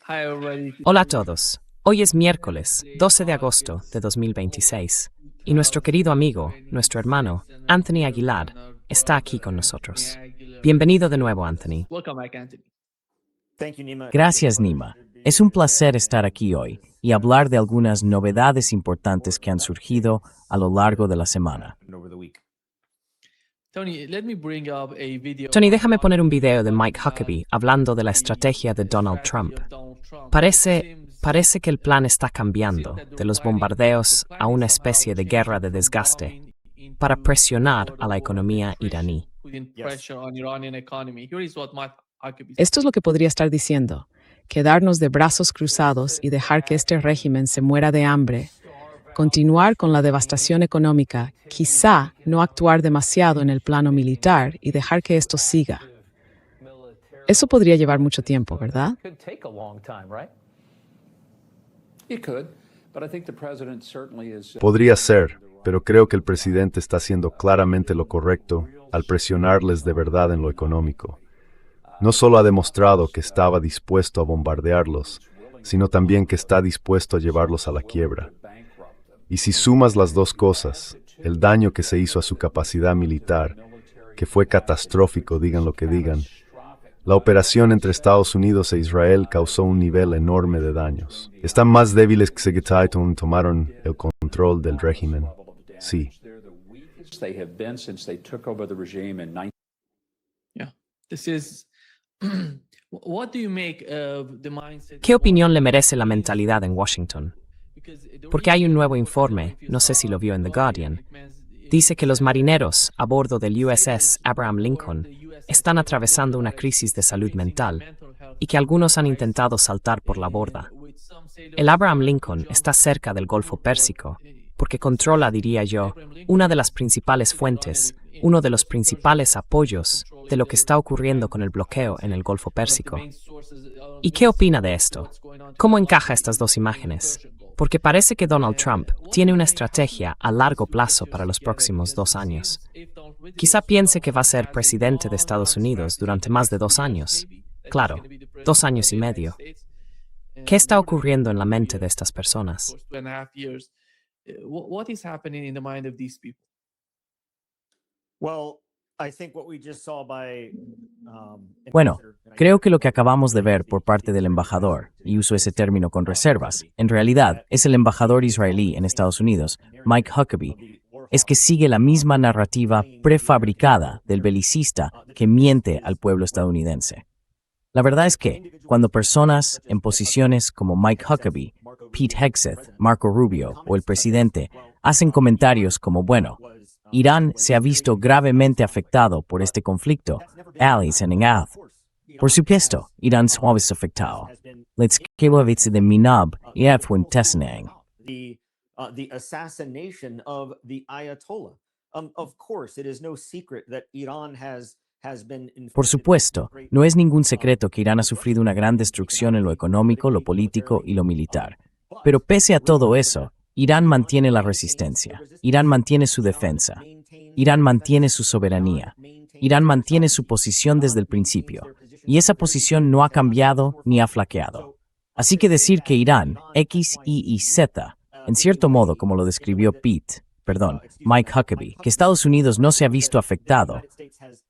Hi everybody. Hola a todos. Hoy es miércoles, 12 de agosto de 2026, y nuestro querido amigo, nuestro hermano, Anthony Aguilar, está aquí con nosotros. Bienvenido de nuevo, Anthony. Welcome back, Anthony. Gracias, Nima. Es un placer estar aquí hoy y hablar de algunas novedades importantes que han surgido a lo largo de la semana. Tony, let me bring up a video. Tony, déjame poner un video de Mike Huckabee hablando de la estrategia de Donald Trump. Parece que el plan está cambiando de los bombardeos a una especie de guerra de desgaste para presionar a la economía iraní. Esto es lo que podría estar diciendo: quedarnos de brazos cruzados y dejar que este régimen se muera de hambre, continuar con la devastación económica, quizá no actuar demasiado en el plano militar y dejar que esto siga. Eso podría llevar mucho tiempo, ¿verdad? Podría ser, pero creo que el presidente está haciendo claramente lo correcto al presionarles de verdad en lo económico. No solo ha demostrado que estaba dispuesto a bombardearlos, sino también que está dispuesto a llevarlos a la quiebra. Y si sumas las dos cosas, el daño que se hizo a su capacidad militar, que fue catastrófico, digan lo que digan, la operación entre Estados Unidos e Israel causó un nivel enorme de daños. Están más débiles que Segetaitun tomaron el control del régimen. Sí. What do you make of the mindset? ¿Qué opinión le merece la mentalidad en Washington? Porque hay un nuevo informe, no sé si lo vio en The Guardian, dice que los marineros a bordo del USS Abraham Lincoln están atravesando una crisis de salud mental y que algunos han intentado saltar por la borda. El Abraham Lincoln está cerca del Golfo Pérsico porque controla, diría yo, una de las principales fuentes, uno de los principales apoyos de lo que está ocurriendo con el bloqueo en el Golfo Pérsico. ¿Y qué opina de esto? ¿Cómo encaja estas dos imágenes? Porque parece que Donald Trump tiene una estrategia a largo plazo para los próximos 2 años. Quizá piense que va a ser presidente de Estados Unidos durante más de 2 años. Claro, 2 años y medio. ¿Qué está ocurriendo en la mente de estas personas? 2.5 years. What is happening in the mind of these people? Bueno, creo que lo que acabamos de ver por parte del embajador, y uso ese término con reservas, en realidad es el embajador israelí en Estados Unidos, Mike Huckabee, es que sigue la misma narrativa prefabricada del belicista que miente al pueblo estadounidense. La verdad es que, cuando personas en posiciones como Mike Huckabee, Pete Hegseth, Marco Rubio o el presidente hacen comentarios como, bueno, Irán se ha visto gravemente afectado por este conflicto, allies en Engad. Por supuesto, Irán se ha visto afectado. Let's keep de Minab y Tesnang. The assassination of the Ayatollah. Of course, it is no secret that Iran has been Por supuesto, no es ningún secreto que Irán ha sufrido una gran destrucción en lo económico, lo político y lo militar. Pero pese a todo eso, Irán mantiene la resistencia, Irán mantiene su defensa, Irán mantiene su soberanía, Irán mantiene su posición desde el principio, y esa posición no ha cambiado ni ha flaqueado. Así que decir que Irán, X, Y y Z, en cierto modo como lo describió Mike Huckabee, que Estados Unidos no se ha visto afectado,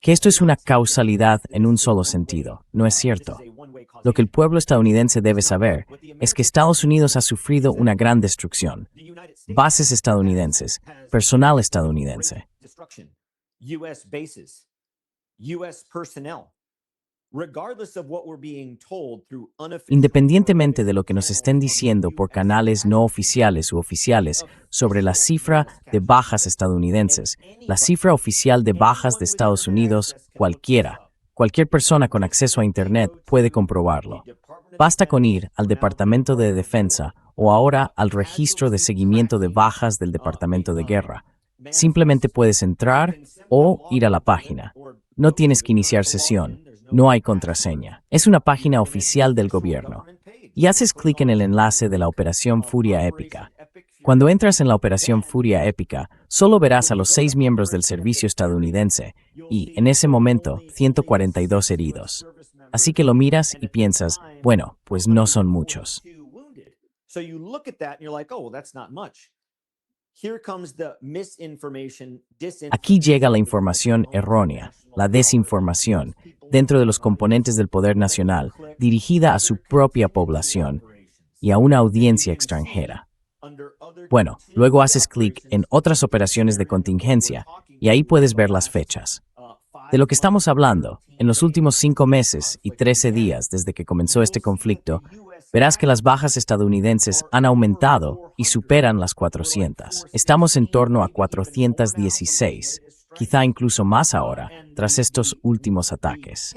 que esto es una causalidad en un solo sentido, no es cierto. Lo que el pueblo estadounidense debe saber es que Estados Unidos ha sufrido una gran destrucción. Bases estadounidenses, personal estadounidense. US bases, US personnel. Regardless of what we're being told through unofficial... Independientemente de lo que nos estén diciendo por canales no oficiales u oficiales sobre la cifra de bajas estadounidenses, la cifra oficial de bajas de Estados Unidos, cualquier persona con acceso a Internet puede comprobarlo. Basta con ir al Departamento de Defensa o ahora al registro de seguimiento de bajas del Departamento de Guerra. Simplemente puedes entrar o ir a la página. No tienes que iniciar sesión. No hay contraseña. Es una página oficial del gobierno. Y haces clic en el enlace de la Operación Furia Épica. Cuando entras en la Operación Furia Épica, solo verás a los 6 miembros del servicio estadounidense y, en ese momento, 142 heridos. Así que lo miras y piensas, bueno, pues no son muchos. So you look at that and you're like, oh, well, that's not much. Here comes the misinformation, Aquí llega la información errónea, la desinformación, dentro de los componentes del poder nacional, dirigida a su propia población y a una audiencia extranjera. Bueno, luego haces clic en otras operaciones de contingencia y ahí puedes ver las fechas. De lo que estamos hablando, en los últimos 5 meses y 13 días desde que comenzó este conflicto, verás que las bajas estadounidenses han aumentado y superan las 400. Estamos en torno a 416, quizá incluso más ahora, tras estos últimos ataques.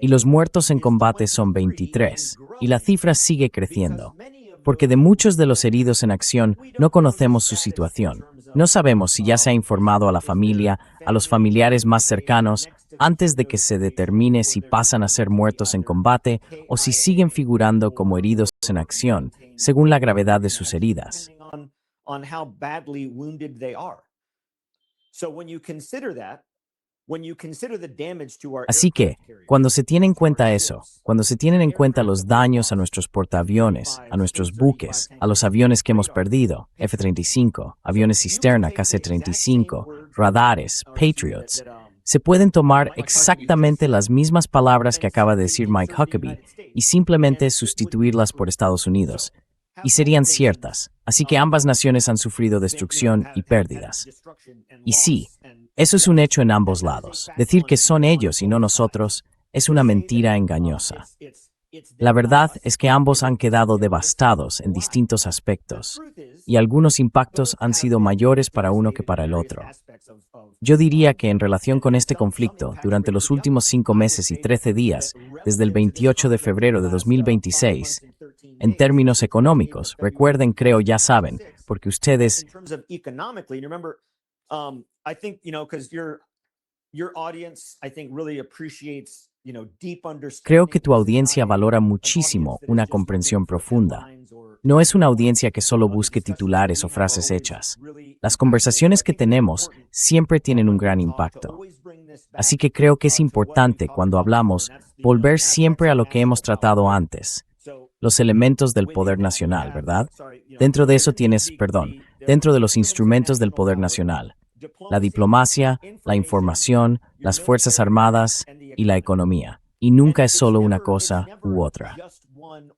Y los muertos en combate son 23, y la cifra sigue creciendo, porque de muchos de los heridos en acción no conocemos su situación. No sabemos si ya se ha informado a la familia, a los familiares más cercanos, antes de que se determine si pasan a ser muertos en combate o si siguen figurando como heridos en acción, según la gravedad de sus heridas. Así que, cuando se tiene en cuenta eso, cuando se tienen en cuenta los daños a nuestros portaaviones, a nuestros buques, a los aviones que hemos perdido, F-35, aviones cisterna, KC-35, radares, Patriots, se pueden tomar exactamente las mismas palabras que acaba de decir Mike Huckabee y simplemente sustituirlas por Estados Unidos, y serían ciertas, así que ambas naciones han sufrido destrucción y pérdidas. Y sí, eso es un hecho en ambos lados. Decir que son ellos y no nosotros es una mentira engañosa. La verdad es que ambos han quedado devastados en distintos aspectos, y algunos impactos han sido mayores para uno que para el otro. Yo diría que en relación con este conflicto, durante los últimos 5 meses y 13 días, desde el 28 de febrero de 2026, en términos económicos, recuerden, creo ya saben, porque ustedes... I think, because your audience, I think, really appreciates, deep understanding. Creo que tu audiencia valora muchísimo una comprensión profunda. No es una audiencia que solo busque titulares o frases hechas. Las conversaciones que tenemos siempre tienen un gran impacto. Así que creo que es importante, cuando hablamos, volver siempre a lo que hemos tratado antes. Los elementos del poder nacional, ¿verdad? Dentro de eso tienes, dentro de los instrumentos del poder nacional. La diplomacia, la información, las Fuerzas Armadas y la economía. Y nunca es solo una cosa u otra.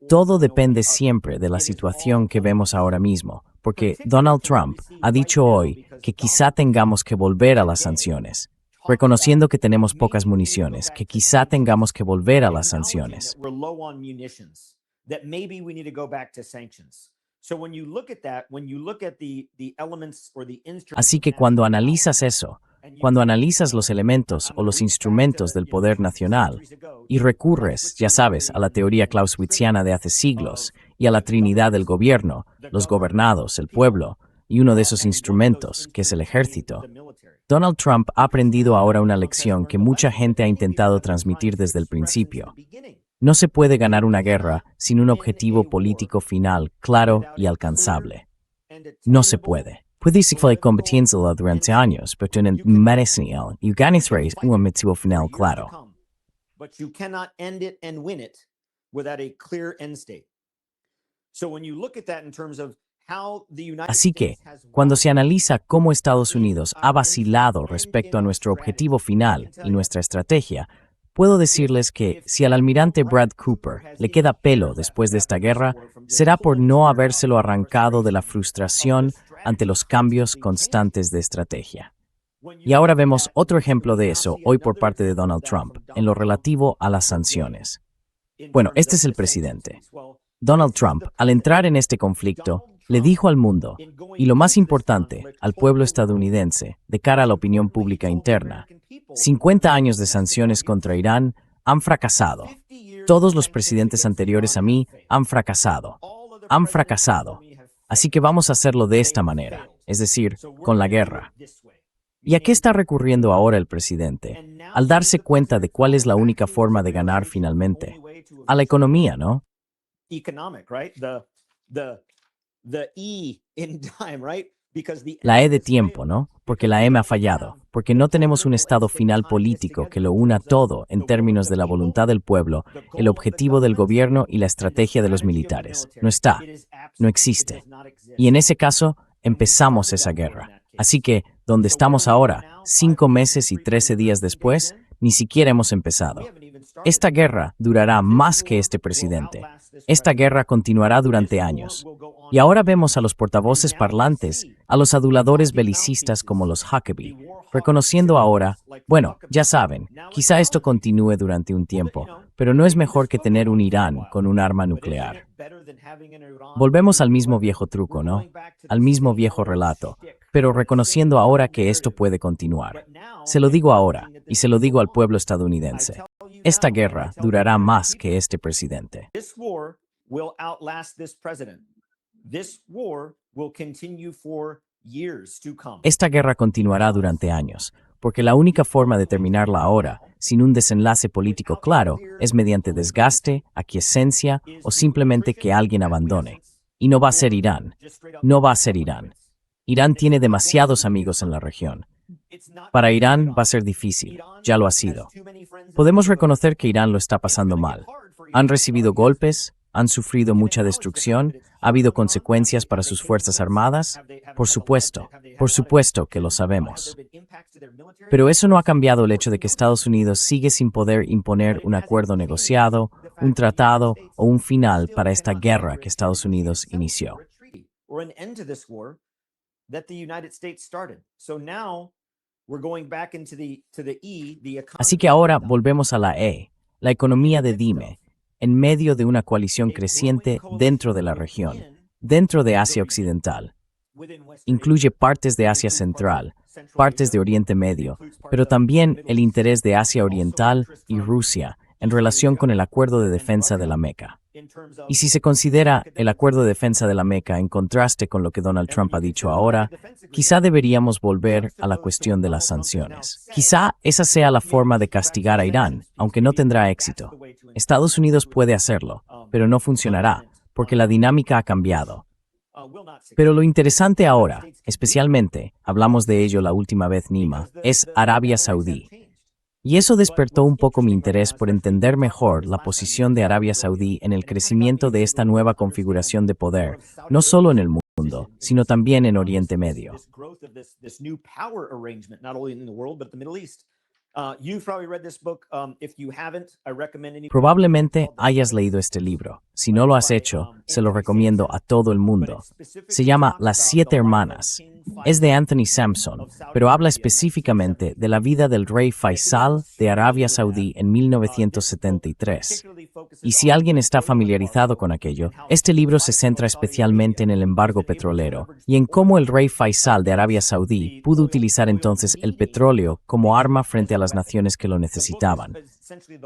Todo depende siempre de la situación que vemos ahora mismo, porque Donald Trump ha dicho hoy que quizá tengamos que volver a las sanciones, reconociendo que tenemos pocas municiones, que quizá tengamos que volver a las sanciones. Así que cuando analizas eso, cuando analizas los elementos o los instrumentos del poder nacional y recurres, ya sabes, a la teoría clausewitziana de hace siglos y a la trinidad del gobierno, los gobernados, el pueblo y uno de esos instrumentos, que es el ejército, Donald Trump ha aprendido ahora una lección que mucha gente ha intentado transmitir desde el principio. No se puede ganar una guerra sin un objetivo político final claro y alcanzable. No se puede. Puede fue combatirla durante años, pero en el merecimiento y ganar un objetivo final claro. But you cannot end it and win it without a clear end state. So when you look at that in terms of how the United Así que, cuando se analiza cómo Estados Unidos ha vacilado respecto a nuestro objetivo final y nuestra estrategia, puedo decirles que si al almirante Brad Cooper le queda pelo después de esta guerra, será por no habérselo arrancado de la frustración ante los cambios constantes de estrategia. Y ahora vemos otro ejemplo de eso hoy por parte de Donald Trump, en lo relativo a las sanciones. Bueno, este es el presidente. Donald Trump, al entrar en este conflicto, le dijo al mundo, y lo más importante, al pueblo estadounidense, de cara a la opinión pública interna, 50 años de sanciones contra Irán han fracasado. Todos los presidentes anteriores a mí han fracasado. Han fracasado. Así que vamos a hacerlo de esta manera, es decir, con la guerra. ¿Y a qué está recurriendo ahora el presidente? Al darse cuenta de cuál es la única forma de ganar finalmente. A la economía, ¿no? Economic, right? The E in time, right? La E de tiempo, ¿no? Porque la M ha fallado, porque no tenemos un estado final político que lo una todo en términos de la voluntad del pueblo, el objetivo del gobierno y la estrategia de los militares. No está, no existe. Y en ese caso, empezamos esa guerra. Así que, donde estamos ahora, 5 meses y 13 días después, ni siquiera hemos empezado. Esta guerra durará más que este presidente. Esta guerra continuará durante años. Y ahora vemos a los portavoces parlantes, a los aduladores belicistas como los Huckabee, reconociendo ahora, bueno, ya saben, quizá esto continúe durante un tiempo, pero no es mejor que tener un Irán con un arma nuclear. Volvemos al mismo viejo truco, ¿no? Al mismo viejo relato, pero reconociendo ahora que esto puede continuar. Se lo digo ahora, y se lo digo al pueblo estadounidense. Esta guerra durará más que este presidente. This war will outlast this president. This war will continue for years to come. Esta guerra continuará durante años, porque la única forma de terminarla ahora, sin un desenlace político claro, es mediante desgaste, aquiescencia o simplemente que alguien abandone. Y no va a ser Irán. No va a ser Irán. Irán tiene demasiados amigos en la región. Para Irán va a ser difícil, ya lo ha sido. Podemos reconocer que Irán lo está pasando mal. Han recibido golpes, han sufrido mucha destrucción, ha habido consecuencias para sus fuerzas armadas. Por supuesto que lo sabemos. Pero eso no ha cambiado el hecho de que Estados Unidos sigue sin poder imponer un acuerdo negociado, un tratado o un final para esta guerra que Estados Unidos inició. Así que ahora volvemos a la E, la economía de dime, en medio de una coalición creciente dentro de la región, dentro de Asia Occidental. Incluye partes de Asia Central, partes de Oriente Medio, pero también el interés de Asia Oriental y Rusia en relación con el Acuerdo de Defensa de la Meca. Y si se considera el Acuerdo de Defensa de la Meca en contraste con lo que Donald Trump ha dicho ahora, quizá deberíamos volver a la cuestión de las sanciones. Quizá esa sea la forma de castigar a Irán, aunque no tendrá éxito. Estados Unidos puede hacerlo, pero no funcionará, porque la dinámica ha cambiado. Pero lo interesante ahora, especialmente, hablamos de ello la última vez Nima, es Arabia Saudí. Y eso despertó un poco mi interés por entender mejor la posición de Arabia Saudí en el crecimiento de esta nueva configuración de poder, no solo en el mundo, sino también en Oriente Medio. Probablemente hayas leído este libro. Si no lo has hecho, se lo recomiendo a todo el mundo. Se llama Las 7 Hermanas. Es de Anthony Sampson, pero habla específicamente de la vida del rey Faisal de Arabia Saudí en 1973. Y si alguien está familiarizado con aquello, este libro se centra especialmente en el embargo petrolero y en cómo el rey Faisal de Arabia Saudí pudo utilizar entonces el petróleo como arma frente a las naciones que lo necesitaban.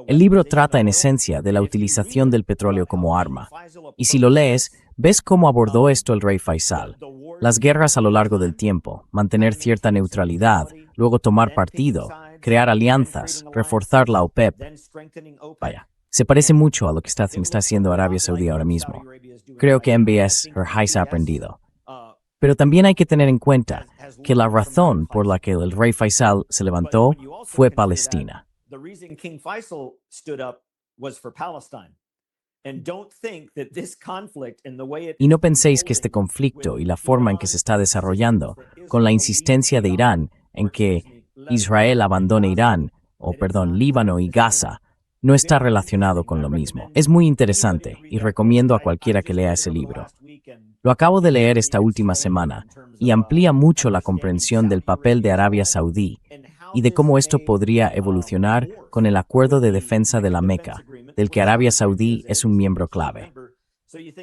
El libro trata en esencia de la utilización del petróleo como arma. Y si lo lees, ves cómo abordó esto el rey Faisal. Las guerras a lo largo del tiempo, mantener cierta neutralidad, luego tomar partido, crear alianzas, reforzar la OPEP. Vaya, se parece mucho a lo que está haciendo Arabia Saudí ahora mismo. Creo que MBS ha aprendido. Pero también hay que tener en cuenta que la razón por la que el rey Faisal se levantó fue Palestina. Y no penséis que este conflicto y la forma en que se está desarrollando, con la insistencia de Irán en que Israel abandone Líbano y Gaza, no está relacionado con lo mismo. Es muy interesante y recomiendo a cualquiera que lea ese libro. Lo acabo de leer esta última semana y amplía mucho la comprensión del papel de Arabia Saudí y de cómo esto podría evolucionar con el Acuerdo de Defensa de la Meca, del que Arabia Saudí es un miembro clave.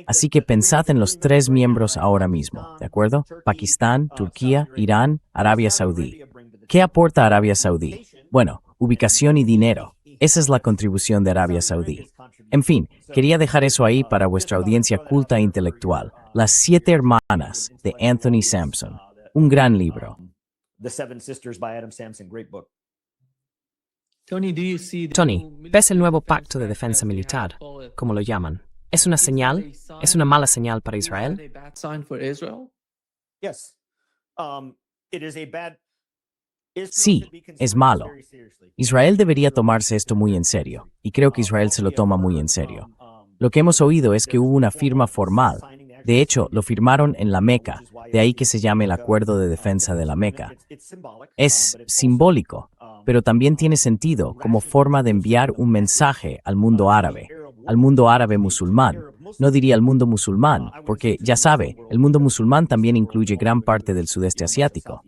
Así que pensad en los 3 miembros ahora mismo, ¿de acuerdo? Pakistán, Turquía, Irán, Arabia Saudí. ¿Qué aporta Arabia Saudí? Bueno, ubicación y dinero. Esa es la contribución de Arabia Saudí. En fin, quería dejar eso ahí para vuestra audiencia culta e intelectual. Las 7 Hermanas, de Anthony Sampson. Un gran libro. Tony, ¿ves el nuevo pacto de defensa militar? ¿Cómo lo llaman? ¿Es una señal? ¿Es una mala señal para Israel? It is a bad. Israel Sí, should be es considered malo. very seriously. Israel debería tomarse esto muy en serio, y creo que Israel se lo toma muy en serio. Lo que hemos oído es que hubo una firma formal. De hecho, lo firmaron en la Meca, de ahí que se llame el Acuerdo de Defensa de la Meca. Es simbólico, pero también tiene sentido como forma de enviar un mensaje al mundo árabe musulmán. No diría al mundo musulmán, porque ya sabe, el mundo musulmán también incluye gran parte del sudeste asiático.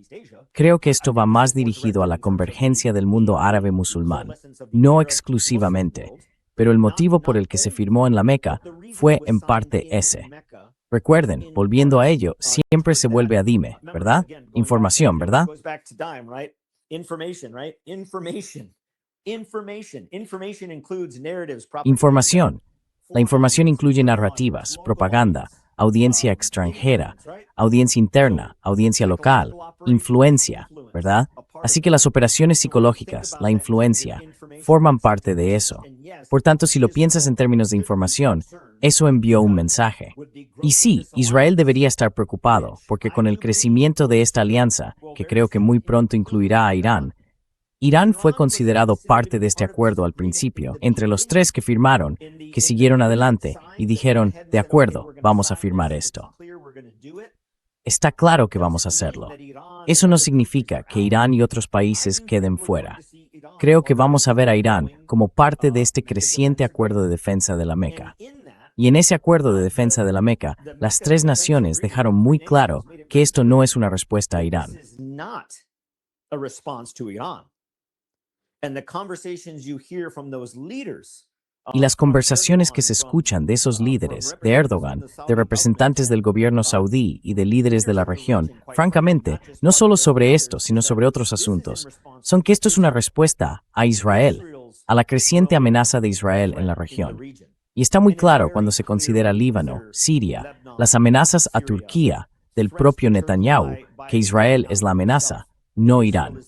Creo que esto va más dirigido a la convergencia del mundo árabe musulmán, no exclusivamente, pero el motivo por el que se firmó en la Meca fue en parte ese. Recuerden, volviendo a ello, siempre se vuelve a dime, ¿verdad? Información, ¿verdad? Información. La información incluye narrativas, propaganda, audiencia extranjera, audiencia interna, audiencia local, influencia, ¿verdad? Así que las operaciones psicológicas, la influencia, forman parte de eso. Por tanto, si lo piensas en términos de información, eso envió un mensaje. Y sí, Israel debería estar preocupado, porque con el crecimiento de esta alianza, que creo que muy pronto incluirá a Irán, Irán fue considerado parte de este acuerdo al principio, entre los tres que firmaron, que siguieron adelante y dijeron, de acuerdo, vamos a firmar esto. Está claro que vamos a hacerlo. Eso no significa que Irán y otros países queden fuera. Creo que vamos a ver a Irán como parte de este creciente acuerdo de defensa de la Meca. Y en ese acuerdo de defensa de la Meca, las tres naciones dejaron muy claro que esto no es una respuesta a Irán. Y las conversaciones que se escuchan de esos líderes, de Erdogan, de representantes del gobierno saudí y de líderes de la región, francamente, no solo sobre esto, sino sobre otros asuntos, son que esto es una respuesta a Israel, a la creciente amenaza de Israel en la región. Y está muy claro cuando se considera Líbano, Siria, las amenazas a Turquía del propio Netanyahu, que Israel es la amenaza, no Irán.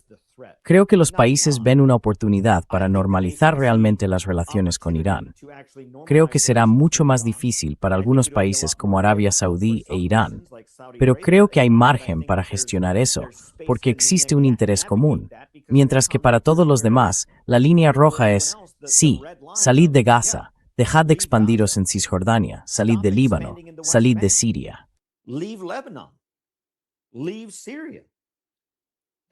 Creo que los países ven una oportunidad para normalizar realmente las relaciones con Irán. Creo que será mucho más difícil para algunos países como Arabia Saudí e Irán, pero creo que hay margen para gestionar eso, porque existe un interés común, mientras que para todos los demás, la línea roja es, sí, salid de Gaza, dejad de expandiros en Cisjordania, salid de Líbano, salid de Siria. Leave Lebanon. Leave Syria.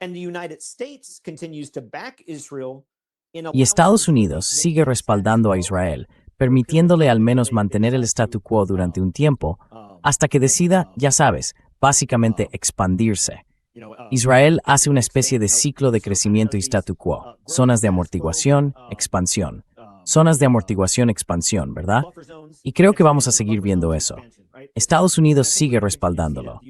And the United States continues to back Israel in Y Estados Unidos sigue respaldando a Israel, permitiéndole al menos mantener el statu quo durante un tiempo, hasta que decida, ya sabes, básicamente expandirse. Israel hace una especie de ciclo de crecimiento y statu quo, zonas de amortiguación, expansión. Zonas de amortiguación, expansión, ¿verdad? Y creo que vamos a seguir viendo eso. Estados Unidos sigue respaldándolo.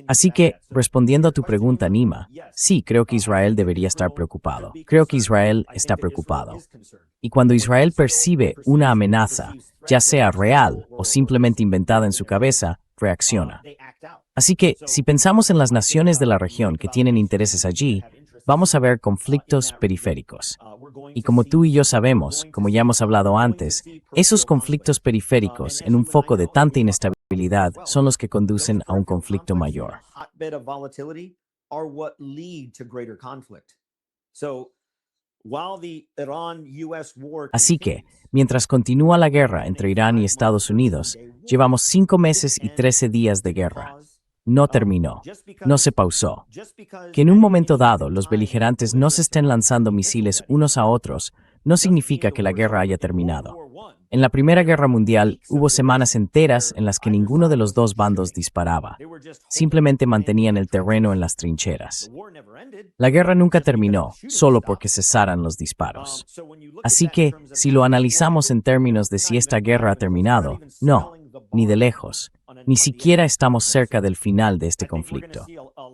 Así que, respondiendo a tu pregunta, Nima, sí, creo que Israel debería estar preocupado. Creo que Israel está preocupado. Y cuando Israel percibe una amenaza, ya sea real o simplemente inventada en su cabeza, reacciona. Así que, si pensamos en las naciones de la región que tienen intereses allí, vamos a ver conflictos periféricos. Y como tú y yo sabemos, como ya hemos hablado antes, esos conflictos periféricos en un foco de tanta inestabilidad son los que conducen a un conflicto mayor. Así que, mientras continúa la guerra entre Irán y Estados Unidos, llevamos 5 meses y 13 días de guerra. No terminó, no se pausó. Que en un momento dado los beligerantes no se estén lanzando misiles unos a otros no significa que la guerra haya terminado. En la Primera Guerra Mundial hubo semanas enteras en las que ninguno de los dos bandos disparaba. Simplemente mantenían el terreno en las trincheras. La guerra nunca terminó, solo porque cesaran los disparos. Así que, si lo analizamos en términos de si esta guerra ha terminado, no, ni de lejos. Ni siquiera estamos cerca del final de este conflicto.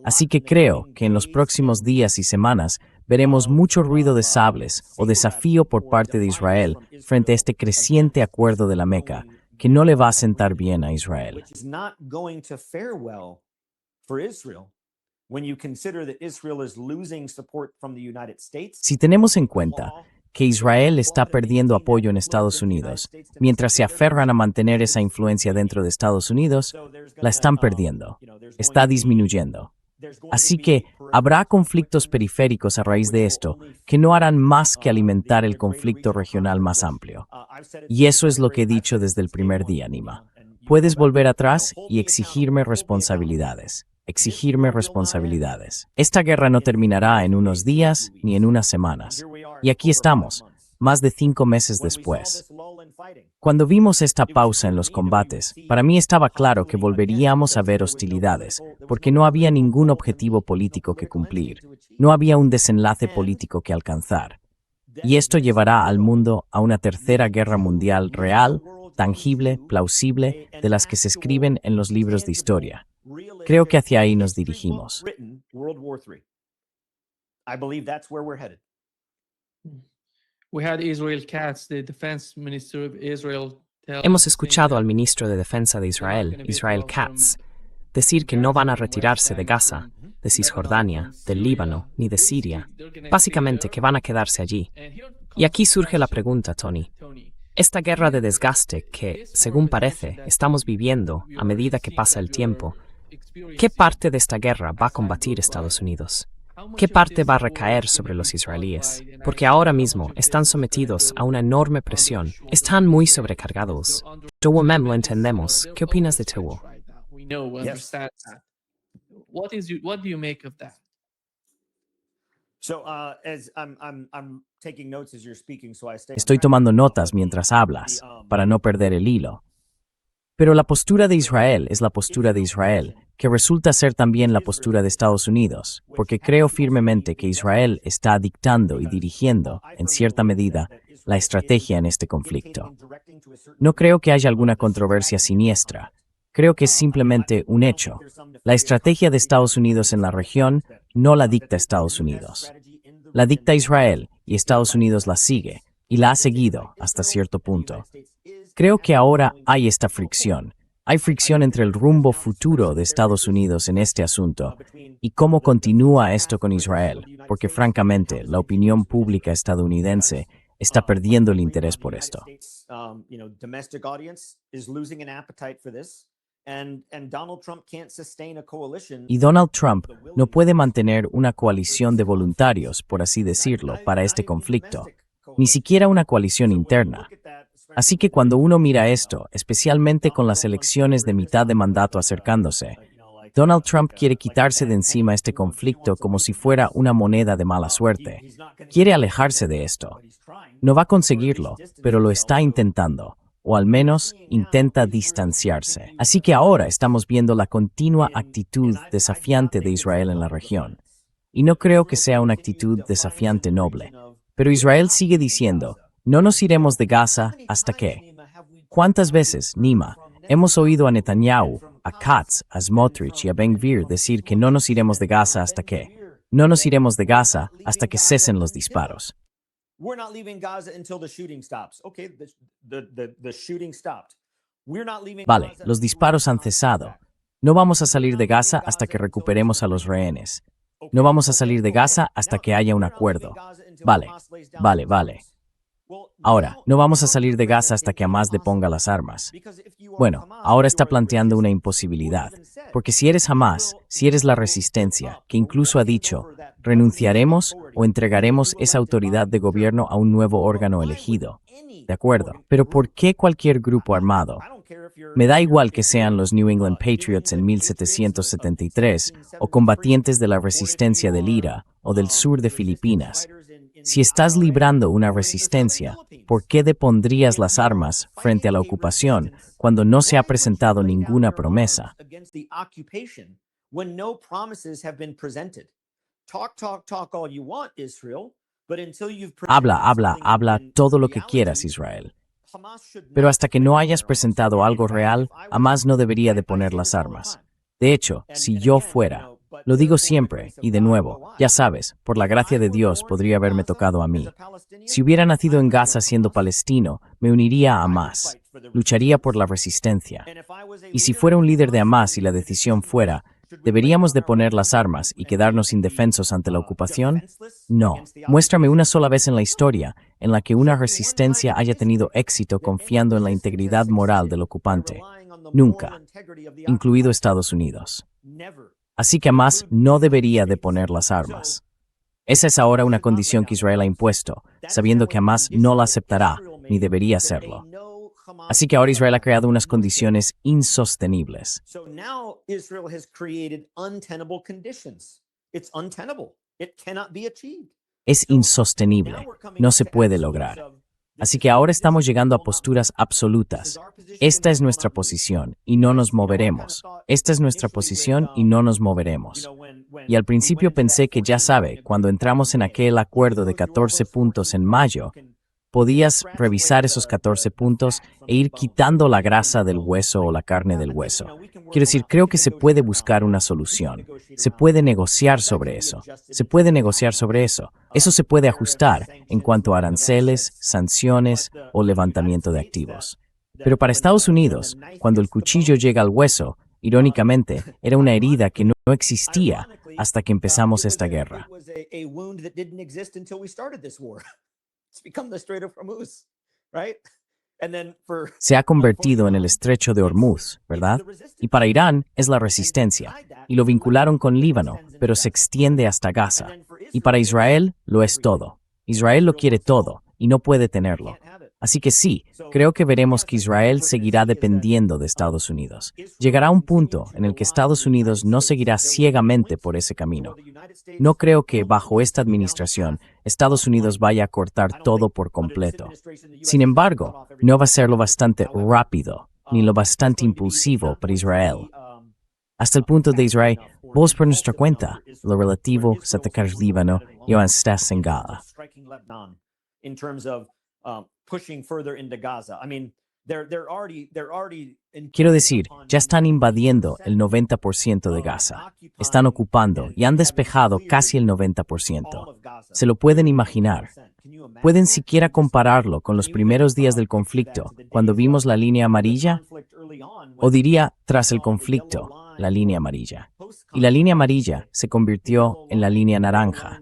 Así que creo que en los próximos días y semanas veremos mucho ruido de sables o desafío por parte de Israel frente a este creciente acuerdo de la Meca, que no le va a sentar bien a Israel. Si tenemos en cuenta que Israel está perdiendo apoyo en Estados Unidos, mientras se aferran a mantener esa influencia dentro de Estados Unidos, la están perdiendo, está disminuyendo. Así que habrá conflictos periféricos a raíz de esto que no harán más que alimentar el conflicto regional más amplio. Y eso es lo que he dicho desde el primer día, Nima. Puedes volver atrás y exigirme responsabilidades. Exigirme responsabilidades. Esta guerra no terminará en unos días ni en unas semanas. Y aquí estamos, más de 5 meses después. Cuando vimos esta pausa en los combates, para mí estaba claro que volveríamos a ver hostilidades, porque no había ningún objetivo político que cumplir, no había un desenlace político que alcanzar. Y esto llevará al mundo a una tercera guerra mundial real, tangible, plausible, de las que se escriben en los libros de historia. Creo que hacia ahí nos dirigimos. Hemos escuchado al ministro de Defensa de Israel, Israel Katz, decir que no van a retirarse de Gaza, de Cisjordania, del Líbano, ni de Siria. Básicamente que van a quedarse allí. Y aquí surge la pregunta, Tony. Esta guerra de desgaste que, según parece, estamos viviendo a medida que pasa el tiempo, ¿qué parte de esta guerra va a combatir Estados Unidos? ¿Qué parte va a recaer sobre los israelíes? Porque ahora mismo están sometidos a una enorme presión. Están muy sobrecargados. Mem lo entendemos. ¿Qué opinas de Tewo? Estoy tomando notas mientras hablas, para no perder el hilo. Pero la postura de Israel es la postura de Israel, que resulta ser también la postura de Estados Unidos, porque creo firmemente que Israel está dictando y dirigiendo, en cierta medida, la estrategia en este conflicto. No creo que haya alguna controversia siniestra. Creo que es simplemente un hecho. La estrategia de Estados Unidos en la región no la dicta Estados Unidos. La dicta Israel y Estados Unidos la sigue, y la ha seguido hasta cierto punto. Creo que ahora hay esta fricción. Hay fricción entre el rumbo futuro de Estados Unidos en este asunto y cómo continúa esto con Israel, porque francamente la opinión pública estadounidense está perdiendo el interés por esto. Y Donald Trump no puede mantener una coalición de voluntarios, por así decirlo, para este conflicto, ni siquiera una coalición interna. Así que cuando uno mira esto, especialmente con las elecciones de mitad de mandato acercándose, Donald Trump quiere quitarse de encima este conflicto como si fuera una moneda de mala suerte. Quiere alejarse de esto. No va a conseguirlo, pero lo está intentando, o al menos intenta distanciarse. Así que ahora estamos viendo la continua actitud desafiante de Israel en la región. Y no creo que sea una actitud desafiante noble. Pero Israel sigue diciendo, no nos iremos de Gaza hasta que. ¿Cuántas veces, Nima, hemos oído a Netanyahu, a Katz, a Smotrich y a Ben Gvir decir que no nos iremos de Gaza hasta que? No nos iremos de Gaza hasta que cesen los disparos. Vale, los disparos han cesado. No vamos a salir de Gaza hasta que recuperemos a los rehenes. No vamos a salir de Gaza hasta que haya un acuerdo. Vale. Ahora, no vamos a salir de Gaza hasta que Hamás deponga las armas. Bueno, ahora está planteando una imposibilidad, porque si eres Hamás, si eres la resistencia, que incluso ha dicho, renunciaremos o entregaremos esa autoridad de gobierno a un nuevo órgano elegido. De acuerdo, pero ¿por qué cualquier grupo armado? Me da igual que sean los New England Patriots en 1773 o combatientes de la resistencia del IRA o del sur de Filipinas. Si estás librando una resistencia, ¿por qué depondrías las armas frente a la ocupación cuando no se ha presentado ninguna promesa? Habla todo lo que quieras, Israel. Pero hasta que no hayas presentado algo real, Hamás no debería de poner las armas. De hecho, si yo fuera, lo digo siempre, y de nuevo, ya sabes, por la gracia de Dios podría haberme tocado a mí. Si hubiera nacido en Gaza siendo palestino, me uniría a Hamás, lucharía por la resistencia. Y si fuera un líder de Hamás y la decisión fuera, ¿deberíamos de poner las armas y quedarnos indefensos ante la ocupación? No. Muéstrame una sola vez en la historia en la que una resistencia haya tenido éxito confiando en la integridad moral del ocupante. Nunca, incluido Estados Unidos. Así que Hamás no debería deponer las armas. Esa es ahora una condición que Israel ha impuesto, sabiendo que Hamás no la aceptará ni debería hacerlo. Así que ahora Israel ha creado unas condiciones insostenibles. So now Israel has created untenable conditions. It's untenable. It cannot be achieved. Es insostenible, no se puede lograr. Así que ahora estamos llegando a posturas absolutas. Esta es nuestra posición y no nos moveremos. Esta es nuestra posición y no nos moveremos. Y al principio pensé que ya sabe, cuando entramos en aquel acuerdo de 14 puntos en mayo, podías revisar esos 14 puntos e ir quitando la grasa del hueso o la carne del hueso. Quiero decir, creo que se puede buscar una solución. Se puede negociar sobre eso. Se puede negociar sobre eso. Eso se puede ajustar en cuanto a aranceles, sanciones o levantamiento de activos. Pero para Estados Unidos, cuando el cuchillo llega al hueso, irónicamente, era una herida que no existía hasta que empezamos esta guerra. Se ha convertido en el estrecho de Hormuz, ¿verdad? Y para Irán es la resistencia, y lo vincularon con Líbano, pero se extiende hasta Gaza. Y para Israel lo es todo. Israel lo quiere todo, y no puede tenerlo. Así que sí, creo que veremos que Israel seguirá dependiendo de Estados Unidos. Llegará un punto en el que Estados Unidos no seguirá ciegamente por ese camino. No creo que, bajo esta administración, Estados Unidos vaya a cortar todo por completo. Sin embargo, no va a ser lo bastante rápido, ni lo bastante impulsivo para Israel. Hasta el punto de Israel, vos por nuestra cuenta, lo relativo a atacar Líbano y a estás en Gaza. Quiero decir, ya están invadiendo el 90% de Gaza. Están ocupando y han despejado casi el 90%. ¿Se lo pueden imaginar? ¿Pueden siquiera compararlo con los primeros días del conflicto, cuando vimos la línea amarilla? O diría, tras el conflicto, la línea amarilla. Y la línea amarilla se convirtió en la línea naranja.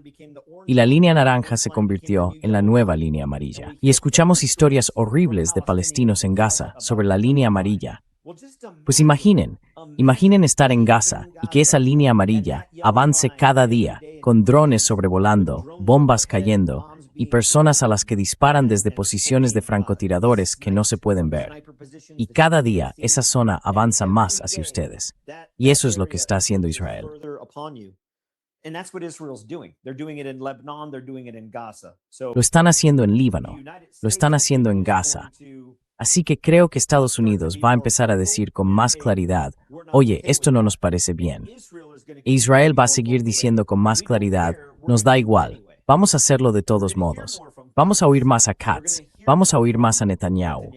Y la línea naranja se convirtió en la nueva línea amarilla. Y escuchamos historias horribles de palestinos en Gaza sobre la línea amarilla. Pues imaginen estar en Gaza y que esa línea amarilla avance cada día, con drones sobrevolando, bombas cayendo y personas a las que disparan desde posiciones de francotiradores que no se pueden ver. Y cada día esa zona avanza más hacia ustedes. Y eso es lo que está haciendo Israel. Lo están haciendo en Líbano, lo están haciendo en Gaza. Así que creo que Estados Unidos va a empezar a decir con más claridad, oye, esto no nos parece bien. E Israel va a seguir diciendo con más claridad, nos da igual, vamos a hacerlo de todos modos. Vamos a oír más a Katz, vamos a oír más a Netanyahu.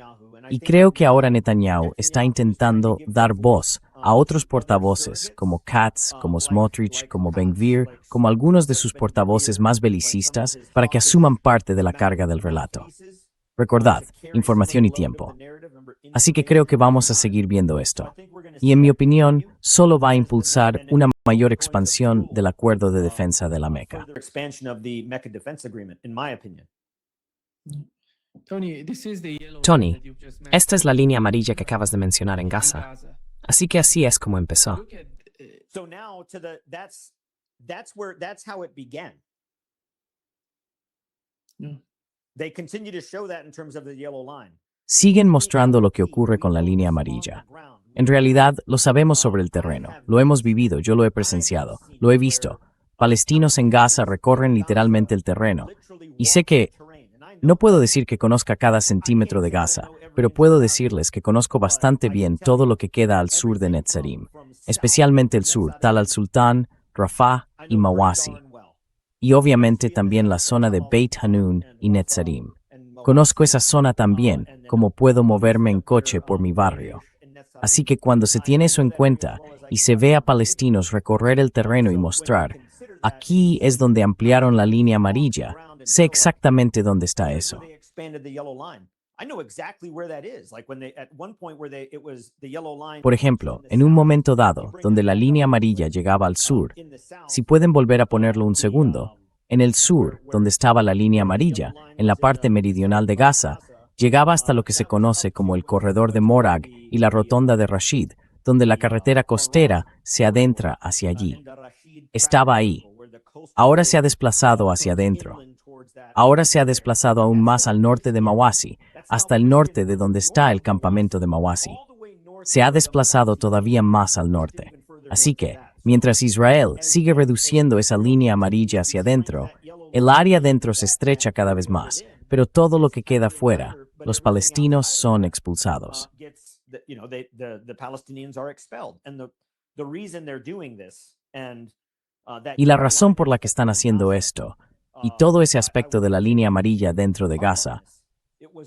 Y creo que ahora Netanyahu está intentando dar voz a otros portavoces, como Katz, como Smotrich, como Ben-Gvir, como algunos de sus portavoces más belicistas, para que asuman parte de la carga del relato. Recordad, información y tiempo. Así que creo que vamos a seguir viendo esto. Y en mi opinión, solo va a impulsar una mayor expansión del acuerdo de defensa de la Meca. Tony, esta es la línea amarilla que acabas de mencionar en Gaza. Así que así es como empezó. Siguen mostrando lo que ocurre con la línea amarilla. En realidad, lo sabemos sobre el terreno, lo hemos vivido, yo lo he presenciado, lo he visto. Palestinos en Gaza recorren literalmente el terreno. Y sé que, no puedo decir que conozca cada centímetro de Gaza, pero puedo decirles que conozco bastante bien todo lo que queda al sur de Netzarim, especialmente el sur, Tal al-Sultan, Rafah y Mawasi. Y obviamente también la zona de Beit Hanun y Netzarim. Conozco esa zona también, como puedo moverme en coche por mi barrio. Así que cuando se tiene eso en cuenta y se ve a palestinos recorrer el terreno y mostrar, aquí es donde ampliaron la línea amarilla, sé exactamente dónde está eso. Por ejemplo, en un momento dado, donde la línea amarilla llegaba al sur, si pueden volver a ponerlo un segundo, en el sur, donde estaba la línea amarilla, en la parte meridional de Gaza, llegaba hasta lo que se conoce como el corredor de Morag y la rotonda de Rashid, donde la carretera costera se adentra hacia allí. Estaba ahí. Ahora se ha desplazado hacia adentro. Ahora se ha desplazado aún más al norte de Mawasi, hasta el norte de donde está el campamento de Mawasi. Se ha desplazado todavía más al norte. Así que, mientras Israel sigue reduciendo esa línea amarilla hacia adentro, el área adentro se estrecha cada vez más, pero todo lo que queda fuera, los palestinos son expulsados. Y la razón por la que están haciendo esto, y todo ese aspecto de la línea amarilla dentro de Gaza,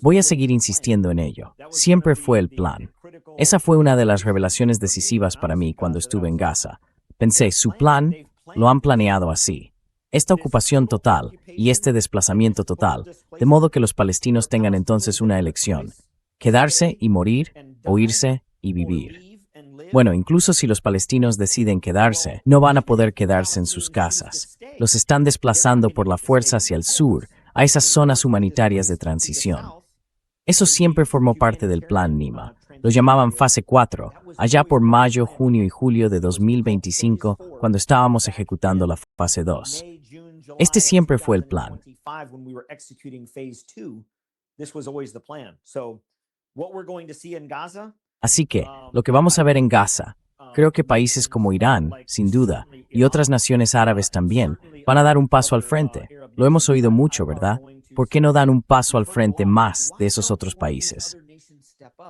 voy a seguir insistiendo en ello. Siempre fue el plan. Esa fue una de las revelaciones decisivas para mí cuando estuve en Gaza. Pensé, su plan lo han planeado así. Esta ocupación total y este desplazamiento total, de modo que los palestinos tengan entonces una elección: quedarse y morir, o irse y vivir. Bueno, incluso si los palestinos deciden quedarse, no van a poder quedarse en sus casas. Los están desplazando por la fuerza hacia el sur, a esas zonas humanitarias de transición. Eso siempre formó parte del plan Nima. Lo llamaban fase 4, allá por mayo, junio y julio de 2025, cuando estábamos ejecutando la fase 2. Este siempre fue el plan. Así que, lo que vamos a ver en Gaza, creo que países como Irán, sin duda, y otras naciones árabes también, van a dar un paso al frente. Lo hemos oído mucho, ¿verdad? ¿Por qué no dan un paso al frente más de esos otros países?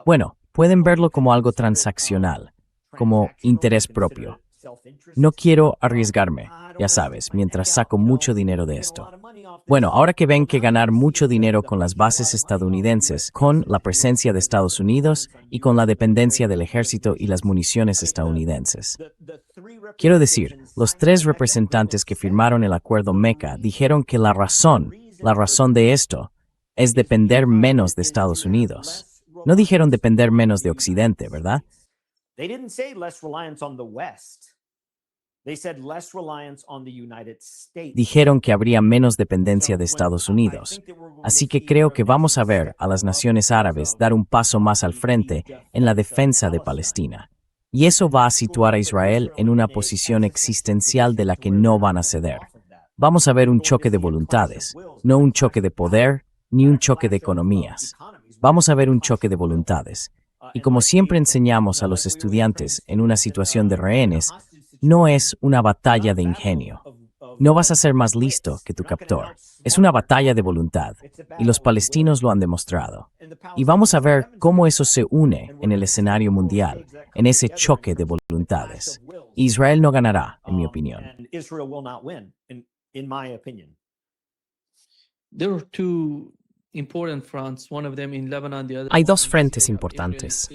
Bueno, pueden verlo como algo transaccional, como interés propio. No quiero arriesgarme, ya sabes, mientras saco mucho dinero de esto. Bueno, ahora que ven que ganar mucho dinero con las bases estadounidenses, con la presencia de Estados Unidos y con la dependencia del ejército y las municiones estadounidenses. Quiero decir, los 3 representantes que firmaron el acuerdo Meca dijeron que la razón de esto es depender menos de Estados Unidos. No dijeron depender menos de Occidente, ¿verdad? Dijeron que habría menos dependencia de Estados Unidos. Así que creo que vamos a ver a las naciones árabes dar un paso más al frente en la defensa de Palestina. Y eso va a situar a Israel en una posición existencial de la que no van a ceder. Vamos a ver un choque de voluntades, no un choque de poder, ni un choque de economías. Vamos a ver un choque de voluntades. Y como siempre enseñamos a los estudiantes en una situación de rehenes, no es una batalla de ingenio. No vas a ser más listo que tu captor. Es una batalla de voluntad, y los palestinos lo han demostrado. Y vamos a ver cómo eso se une en el escenario mundial, en ese choque de voluntades. Israel no ganará, en mi opinión. Hay 2 frentes importantes,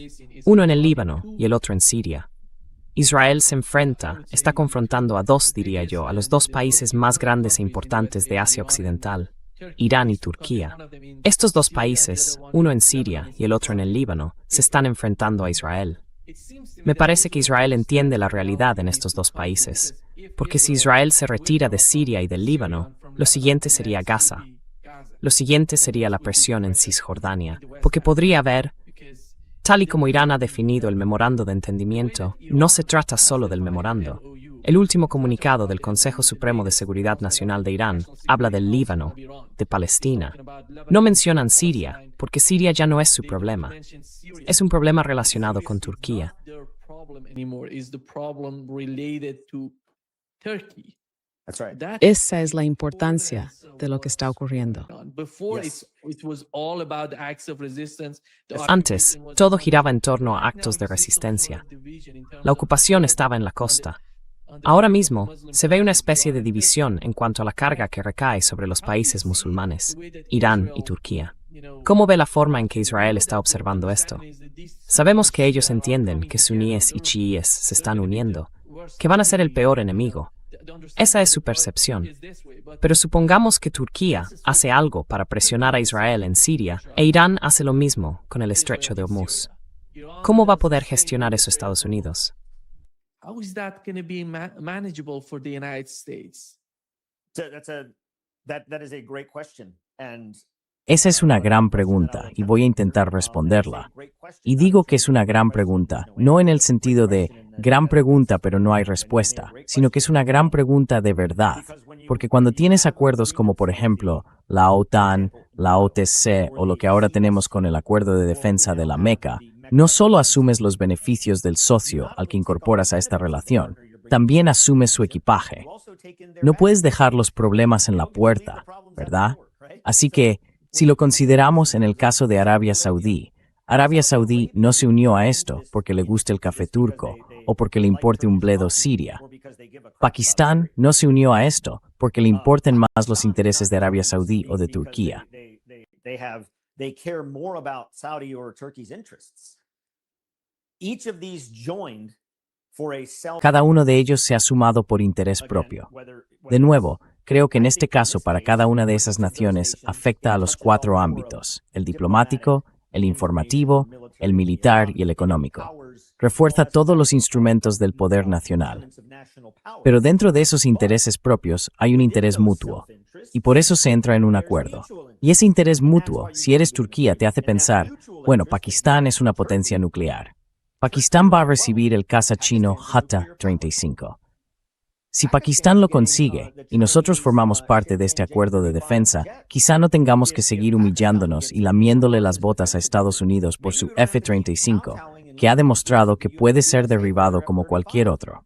uno en el Líbano y el otro en Siria. Israel se enfrenta, está confrontando a 2, diría yo, a los 2 países más grandes e importantes de Asia Occidental, Irán y Turquía. Estos 2 países, uno en Siria y el otro en el Líbano, se están enfrentando a Israel. Me parece que Israel entiende la realidad en estos 2 países, porque si Israel se retira de Siria y del Líbano, lo siguiente sería Gaza. Lo siguiente sería la presión en Cisjordania, porque podría haber, tal y como Irán ha definido el memorando de entendimiento, no se trata solo del memorando. El último comunicado del Consejo Supremo de Seguridad Nacional de Irán habla del Líbano, de Palestina. No mencionan Siria, porque Siria ya no es su problema. Es un problema relacionado con Turquía. Esa es la importancia de lo que está ocurriendo. Antes, todo giraba en torno a actos de resistencia. La ocupación estaba en la costa. Ahora mismo, se ve una especie de división en cuanto a la carga que recae sobre los países musulmanes, Irán y Turquía. ¿Cómo ve la forma en que Israel está observando esto? Sabemos que ellos entienden que suníes y chiíes se están uniendo, que van a ser el peor enemigo. Esa es su percepción. Pero supongamos que Turquía hace algo para presionar a Israel en Siria e Irán hace lo mismo con el estrecho de Hormuz. ¿Cómo va a poder gestionar eso Estados Unidos? Esa es una gran pregunta y voy a intentar responderla. Y digo que es una gran pregunta, no en el sentido de gran pregunta pero no hay respuesta, sino que es una gran pregunta de verdad. Porque cuando tienes acuerdos como por ejemplo la OTAN, la OTC o lo que ahora tenemos con el Acuerdo de Defensa de la Meca, no solo asumes los beneficios del socio al que incorporas a esta relación, también asumes su equipaje. No puedes dejar los problemas en la puerta, ¿verdad? Así que, si lo consideramos en el caso de Arabia Saudí no se unió a esto porque le gusta el café turco o porque le importe un bledo Siria. Pakistán no se unió a esto porque le importen más los intereses de Arabia Saudí o de Turquía. They care more about Saudi or Turkey's interests. Each of these joined for a self. Cada uno de ellos se ha sumado por interés propio. De nuevo, creo que en este caso para cada una de esas naciones afecta a los 4 ámbitos: el diplomático, el informativo, el militar y el económico. Refuerza todos los instrumentos del poder nacional. Pero dentro de esos intereses propios hay un interés mutuo, y por eso se entra en un acuerdo. Y ese interés mutuo, si eres Turquía, te hace pensar, bueno, Pakistán es una potencia nuclear. Pakistán va a recibir el caza chino Hatta-35. Si Pakistán lo consigue y nosotros formamos parte de este acuerdo de defensa, quizá no tengamos que seguir humillándonos y lamiéndole las botas a Estados Unidos por su F-35, que ha demostrado que puede ser derribado como cualquier otro.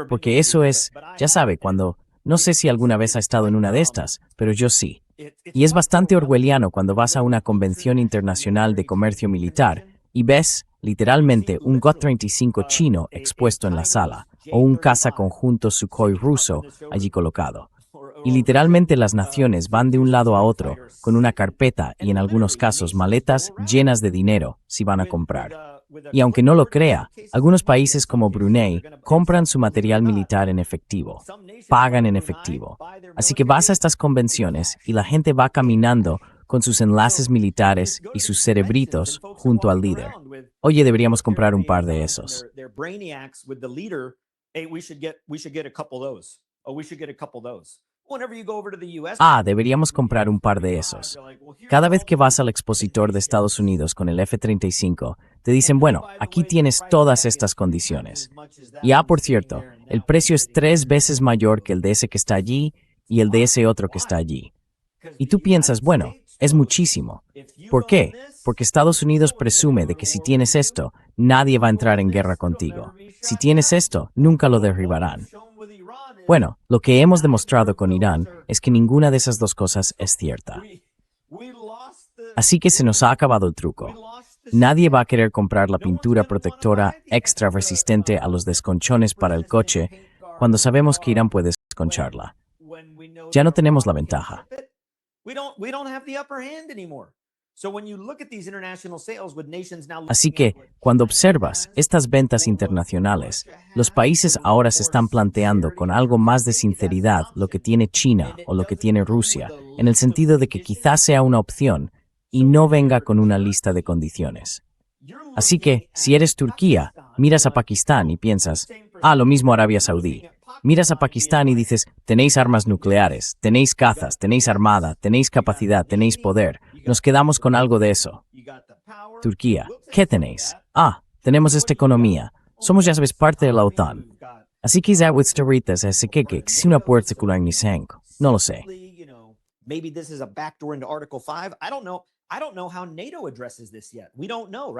Porque eso es, ya sabe, cuando, no sé si alguna vez ha estado en una de estas, pero yo sí. Y es bastante orwelliano cuando vas a una convención internacional de comercio militar y ves, literalmente, un GOT-35 chino expuesto en la sala, o un caza conjunto Sukhoi ruso allí colocado. Y literalmente las naciones van de un lado a otro con una carpeta y en algunos casos maletas llenas de dinero si van a comprar. Y aunque no lo crea, algunos países como Brunei compran su material militar en efectivo, pagan en efectivo. Así que vas a estas convenciones y la gente va caminando con sus enlaces militares y sus cerebritos junto al líder. Oye, deberíamos comprar un par de esos. Deberíamos comprar un par de esos. Cada vez que vas al expositor de Estados Unidos con el F-35, te dicen, bueno, aquí tienes todas estas condiciones. Y por cierto, el precio es 3 veces mayor que el de ese que está allí y el de ese otro que está allí. Y tú piensas, bueno, es muchísimo. ¿Por qué? Porque Estados Unidos presume de que si tienes esto, nadie va a entrar en guerra contigo. Si tienes esto, nunca lo derribarán. Bueno, lo que hemos demostrado con Irán es que ninguna de esas dos cosas es cierta. Así que se nos ha acabado el truco. Nadie va a querer comprar la pintura protectora extra resistente a los desconchones para el coche cuando sabemos que Irán puede desconcharla. Ya no tenemos la ventaja. Así que, cuando observas estas ventas internacionales, los países ahora se están planteando con algo más de sinceridad lo que tiene China o lo que tiene Rusia, en el sentido de que quizás sea una opción y no venga con una lista de condiciones. Así que, si eres Turquía, miras a Pakistán y piensas, lo mismo Arabia Saudí. Miras a Pakistán y dices, tenéis armas nucleares, tenéis cazas, tenéis armada, tenéis capacidad, tenéis poder. Nos quedamos con algo de eso. Turquía, ¿qué tenéis? Tenemos esta economía. Somos, ya sabes, parte de la OTAN. Así que ya Witzteritas ese que si una puerta culan ni senko. No lo sé.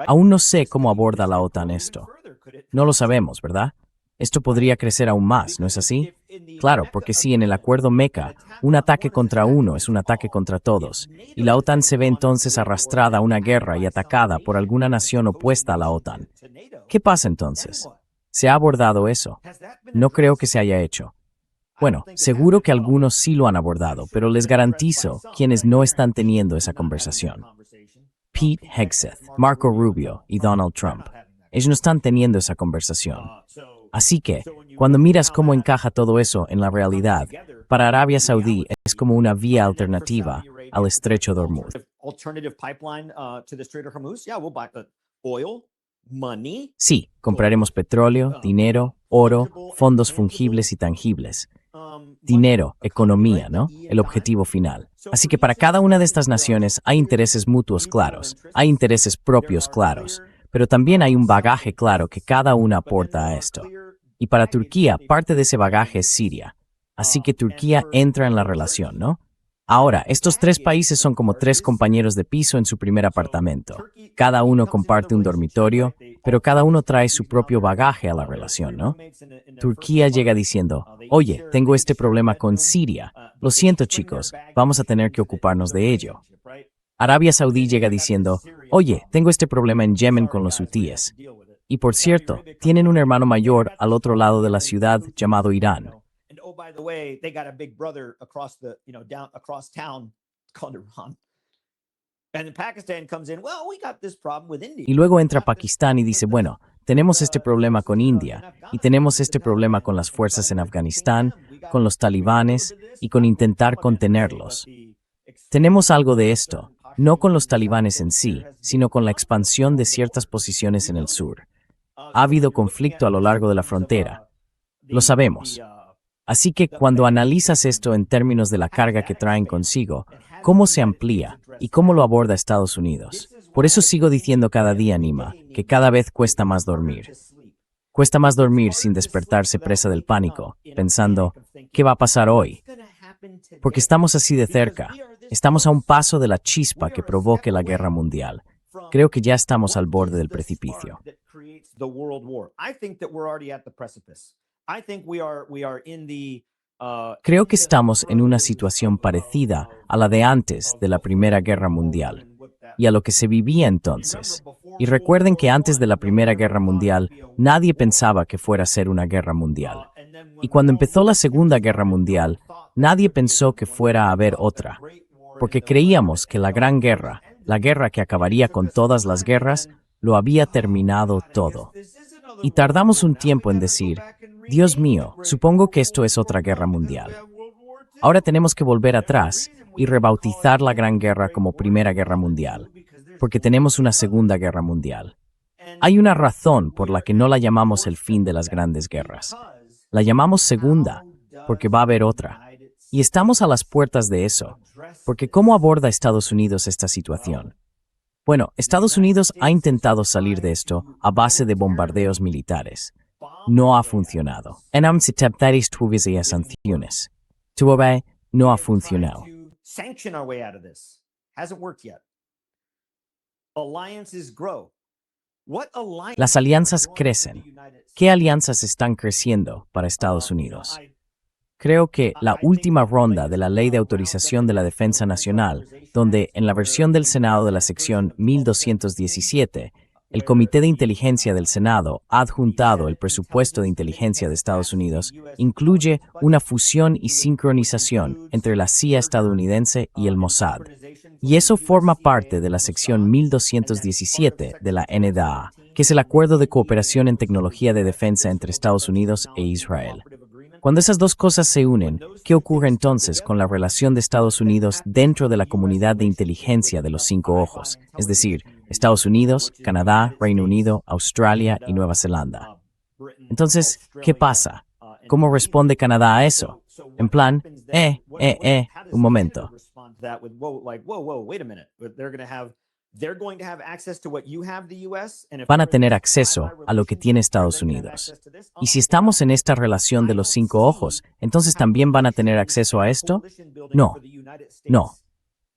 Aún no sé cómo aborda la OTAN esto. No lo sabemos, ¿verdad? Esto podría crecer aún más, ¿no es así? Claro, porque si en el acuerdo Meca, un ataque contra uno es un ataque contra todos, y la OTAN se ve entonces arrastrada a una guerra y atacada por alguna nación opuesta a la OTAN. ¿Qué pasa entonces? ¿Se ha abordado eso? No creo que se haya hecho. Bueno, seguro que algunos sí lo han abordado, pero les garantizo quienes no están teniendo esa conversación. Pete Hegseth, Marco Rubio y Donald Trump. Ellos no están teniendo esa conversación. Así que, cuando miras cómo encaja todo eso en la realidad, para Arabia Saudí es como una vía alternativa al estrecho de Hormuz. Sí, compraremos petróleo, dinero, oro, fondos fungibles y tangibles. dinero, economía, ¿no? El objetivo final. Así que para cada una de estas naciones hay intereses mutuos claros, hay intereses propios claros, pero también hay un bagaje claro que cada una aporta a esto. Y para Turquía, parte de ese bagaje es Siria. Así que Turquía entra en la relación, ¿no? Ahora, estos tres países son como tres compañeros de piso en su primer apartamento. Cada uno comparte un dormitorio, pero cada uno trae su propio bagaje a la relación, ¿no? Turquía llega diciendo, oye, tengo este problema con Siria. Lo siento, chicos, vamos a tener que ocuparnos de ello. Arabia Saudí llega diciendo, oye, tengo este problema en Yemen con los hutíes. Y por cierto, tienen un hermano mayor al otro lado de la ciudad llamado Irán. By the way, they got a big brother across the, down across town called Iran. And then Pakistan comes in, well, we got this problem with India. Y luego entra Pakistán y dice, bueno, tenemos este problema con India y tenemos este problema con las fuerzas en Afganistán, con los talibanes y con intentar contenerlos. Tenemos algo de esto, no con los talibanes en sí, sino con la expansión de ciertas posiciones en el sur. Ha habido conflicto a lo largo de la frontera. Lo sabemos. Así que cuando analizas esto en términos de la carga que traen consigo, cómo se amplía y cómo lo aborda Estados Unidos. Por eso sigo diciendo cada día, Nima, que cada vez cuesta más dormir. Cuesta más dormir sin despertarse presa del pánico, pensando, ¿qué va a pasar hoy? Porque estamos así de cerca. Estamos a un paso de la chispa que provoque la guerra mundial. Creo que ya estamos al borde del precipicio. Creo que estamos en una situación parecida a la de antes de la Primera Guerra Mundial y a lo que se vivía entonces. Y recuerden que antes de la Primera Guerra Mundial nadie pensaba que fuera a ser una guerra mundial. Y cuando empezó la Segunda Guerra Mundial, nadie pensó que fuera a haber otra, porque creíamos que la Gran Guerra, la guerra que acabaría con todas las guerras, lo había terminado todo. Y tardamos un tiempo en decir, Dios mío, supongo que esto es otra guerra mundial. Ahora tenemos que volver atrás y rebautizar la Gran Guerra como Primera Guerra Mundial, porque tenemos una Segunda Guerra Mundial. Hay una razón por la que no la llamamos el fin de las grandes guerras. La llamamos Segunda, porque va a haber otra. Y estamos a las puertas de eso, porque ¿cómo aborda Estados Unidos esta situación? Bueno, Estados Unidos ha intentado salir de esto a base de bombardeos militares. No ha funcionado. Sanciones. No ha funcionado. Las alianzas crecen. ¿Qué alianzas están creciendo para Estados Unidos? Creo que la última ronda de la Ley de Autorización de la Defensa Nacional, donde en la versión del Senado de la sección 1217, el Comité de Inteligencia del Senado ha adjuntado el presupuesto de inteligencia de Estados Unidos, incluye una fusión y sincronización entre la CIA estadounidense y el Mossad. Y eso forma parte de la sección 1217 de la NDAA, que es el Acuerdo de Cooperación en Tecnología de Defensa entre Estados Unidos e Israel. Cuando esas dos cosas se unen, ¿qué ocurre entonces con la relación de Estados Unidos dentro de la comunidad de inteligencia de los cinco ojos? Es decir, Estados Unidos, Canadá, Reino Unido, Australia y Nueva Zelanda. Entonces, ¿qué pasa? ¿Cómo responde Canadá a eso? En plan, un momento. Van a tener acceso a lo que tiene Estados Unidos. Y si estamos en esta relación de los cinco ojos, ¿entonces también van a tener acceso a esto? No.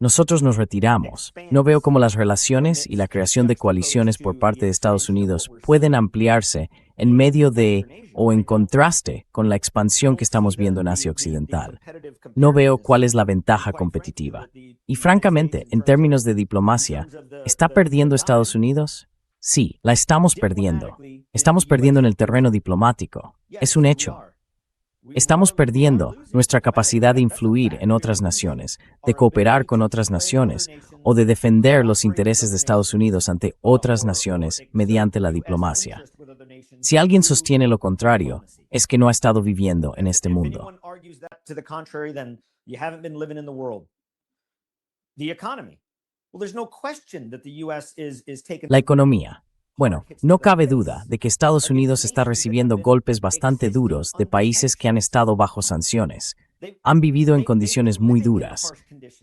Nosotros nos retiramos. No veo cómo las relaciones y la creación de coaliciones por parte de Estados Unidos pueden ampliarse en medio de o en contraste con la expansión que estamos viendo en Asia Occidental. No veo cuál es la ventaja competitiva. Y francamente, en términos de diplomacia, ¿está perdiendo Estados Unidos? Sí, la estamos perdiendo. Estamos perdiendo en el terreno diplomático. Es un hecho. Estamos perdiendo nuestra capacidad de influir en otras naciones, de cooperar con otras naciones o de defender los intereses de Estados Unidos ante otras naciones mediante la diplomacia. Si alguien sostiene lo contrario, es que no ha estado viviendo en este mundo. La economía. Bueno, no cabe duda de que Estados Unidos está recibiendo golpes bastante duros de países que han estado bajo sanciones. Han vivido en condiciones muy duras.